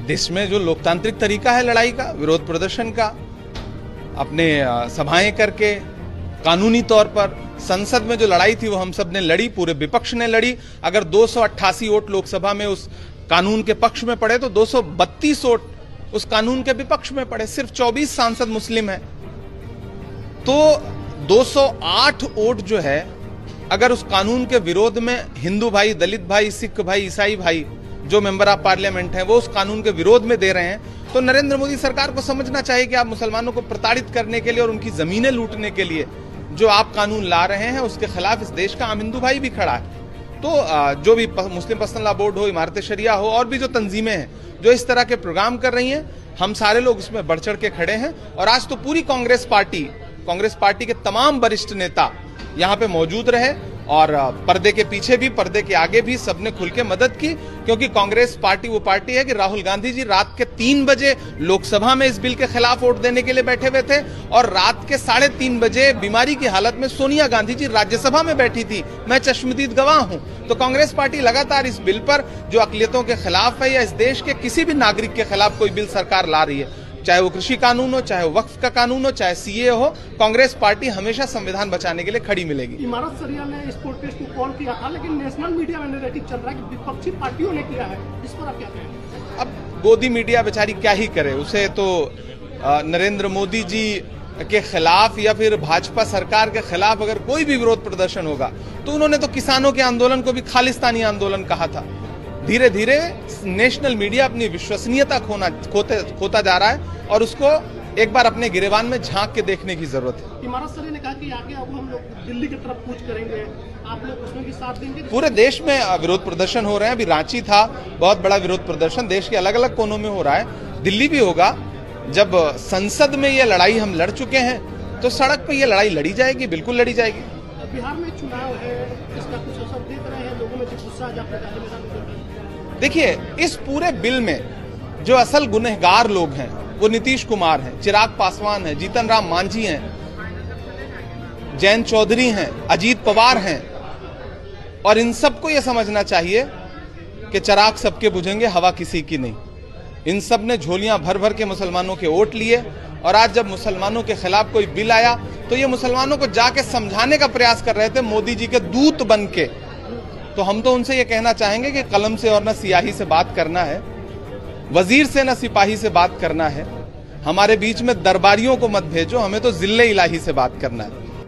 देश में जो लोकतांत्रिक तरीका है लड़ाई का, विरोध प्रदर्शन का, अपने सभाएं करके कानूनी तौर पर संसद में जो लड़ाई थी वो हम सब ने लड़ी, पूरे विपक्ष ने लड़ी। अगर 288 वोट लोकसभा में उस कानून के पक्ष में पड़े तो 232 वोट उस कानून के विपक्ष में पड़े। सिर्फ 24 सांसद मुस्लिम हैं, तो 208 वोट जो है अगर उस कानून के विरोध में हिंदू भाई, दलित भाई, सिख भाई, ईसाई भाई जो मेंबर ऑफ पार्लियामेंट हैं वो उस कानून के विरोध में दे रहे हैं, तो नरेंद्र मोदी सरकार को समझना चाहिए कि आप मुसलमानों को प्रताड़ित करने के लिए और उनकी जमीनें लूटने के लिए जो आप कानून ला रहे हैं उसके खिलाफ इस देश का आम हिंदू भाई भी खड़ा है। तो जो भी मुस्लिम पर्सनल लॉ बोर्ड हो, इमारत शरिया हो और भी जो तंजीमें हैं जो इस तरह के प्रोग्राम कर रही हैं, हम सारे लोग उसमें बढ़ चढ़ के खड़े हैं। और आज तो पूरी कांग्रेस पार्टी के तमाम वरिष्ठ नेता यहाँ पे मौजूद रहे और पर्दे के पीछे भी पर्दे के आगे भी सबने खुल के मदद की, क्योंकि कांग्रेस पार्टी वो पार्टी है कि राहुल गांधी जी रात के 3 बजे लोकसभा में इस बिल के खिलाफ वोट देने के लिए बैठे हुए थे और रात के 3:30 बजे बीमारी की हालत में सोनिया गांधी जी राज्यसभा में बैठी थी। मैं चश्मदीद गवाह हूं। तो कांग्रेस पार्टी लगातार इस बिल पर जो अकलियतों के खिलाफ है या इस देश के किसी भी नागरिक के खिलाफ कोई बिल सरकार ला रही है, चाहे वो कृषि कानून हो, चाहे वो वक्फ का कानून हो, चाहे सीए हो, कांग्रेस पार्टी हमेशा संविधान बचाने के लिए खड़ी मिलेगी। इमारत शरिया ने इस प्रोटेस्ट को कॉल किया था, लेकिन नेशनल मीडिया में नैरेटिव चल रहा है कि विपक्षी पार्टियों ने किया है, इस पर आप क्या कहें? अब गोदी मीडिया बेचारी क्या ही करे, उसे तो नरेंद्र मोदी जी के खिलाफ या फिर भाजपा सरकार के खिलाफ अगर कोई भी विरोध प्रदर्शन होगा तो उन्होंने तो किसानों के आंदोलन को भी खालिस्तानी आंदोलन कहा था। धीरे धीरे नेशनल मीडिया अपनी विश्वसनीयता खोता जा रहा है और उसको एक बार अपने गिरेबान में झांक के देखने की जरूरत है। इमारत शरिया ने कहा कि आगे अब हम लोग दिल्ली की तरफ कूच करेंगे, आप लोग उसमें भी साथ देंगे? पूरे देश में विरोध प्रदर्शन हो रहे हैं। अभी रांची था, बहुत बड़ा विरोध प्रदर्शन देश के अलग अलग कोनों में हो रहा है। दिल्ली भी होगा। जब संसद में ये लड़ाई हम लड़ चुके हैं तो सड़क पे ये लड़ाई लड़ी जाएगी, बिल्कुल लड़ी जाएगी। बिहार में चुनाव है, इसका कुछ असर देख रहे हैं लोगों में, जो गुस्सा देखिए, इस पूरे बिल में जो असल गुनहगार लोग हैं वो नीतीश कुमार हैं, चिराग पासवान हैं, जीतन राम मांझी हैं, जयंत चौधरी हैं, अजीत पवार हैं। और इन सबको ये समझना चाहिए कि चिराग सबके बुझेंगे, हवा किसी की नहीं। इन सब ने झोलियां भर भर के मुसलमानों के वोट लिए और आज जब मुसलमानों के खिलाफ कोई बिल आया तो ये मुसलमानों को जाके समझाने का प्रयास कर रहे थे मोदी जी के दूत बन के। तो हम तो उनसे ये कहना चाहेंगे कि कलम से और न सियाही से बात करना है, वजीर से न सिपाही से बात करना है। हमारे बीच में दरबारियों को मत भेजो, हमें तो जिल्ले इलाही से बात करना है।